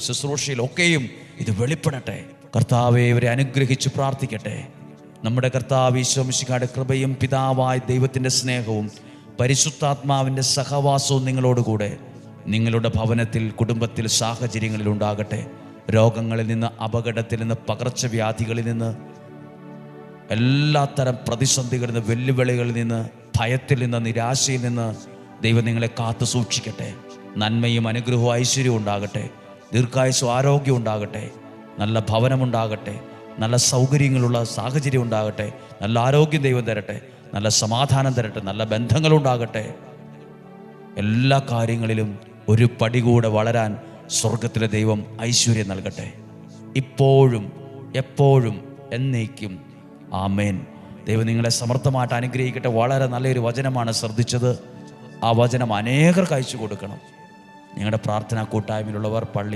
ശുശ്രൂഷയിലൊക്കെയും ഇത് വെളിപ്പെടട്ടെ. കർത്താവെ, ഇവരെ അനുഗ്രഹിച്ച് പ്രാർത്ഥിക്കട്ടെ. നമ്മുടെ കർത്താവ് ഈശോ മിശിഹായുടെ കൃപയും പിതാവായ ദൈവത്തിൻ്റെ സ്നേഹവും പരിശുദ്ധാത്മാവിൻ്റെ സഹവാസവും നിങ്ങളോടുകൂടെ നിങ്ങളുടെ ഭവനത്തിൽ, കുടുംബത്തിൽ, സാഹചര്യങ്ങളിൽ ഉണ്ടാകട്ടെ. രോഗങ്ങളിൽ നിന്ന്, അപകടത്തിൽ നിന്ന്, പകർച്ചവ്യാധികളിൽ നിന്ന്, എല്ലാത്തരം പ്രതിസന്ധികളിൽ നിന്ന്, വെല്ലുവിളികളിൽ നിന്ന്, ഭയത്തിൽ നിന്ന്, നിരാശയിൽ നിന്ന് ദൈവം നിങ്ങളെ കാത്തു സൂക്ഷിക്കട്ടെ. നന്മയും അനുഗ്രഹവും ഐശ്വര്യവും ഉണ്ടാകട്ടെ. ദീർഘായുസ്സും ആരോഗ്യം ഉണ്ടാകട്ടെ. നല്ല ഭവനമുണ്ടാകട്ടെ. നല്ല സൗകര്യങ്ങളുള്ള സാഹചര്യം ഉണ്ടാകട്ടെ. നല്ല ആരോഗ്യം ദൈവം തരട്ടെ. നല്ല സമാധാനം തരട്ടെ. നല്ല ബന്ധങ്ങളുണ്ടാകട്ടെ. എല്ലാ കാര്യങ്ങളിലും ഒരു പടി കൂടെ വളരാൻ സ്വർഗത്തിലെ ദൈവം ഐശ്വര്യം നൽകട്ടെ. ഇപ്പോഴും എപ്പോഴും എന്നേക്കും. ആമേൻ. ദൈവം നിങ്ങളെ സമർത്ഥമായിട്ട് അനുഗ്രഹിക്കട്ടെ. വളരെ നല്ലൊരു വചനമാണ് ശ്രദ്ധിച്ചത്. ആ വചനം അനേകർക്ക് അയച്ചു കൊടുക്കണം. ഞങ്ങളുടെ പ്രാർത്ഥനാ കൂട്ടായ്മയിലുള്ളവർ, പള്ളിയിൽ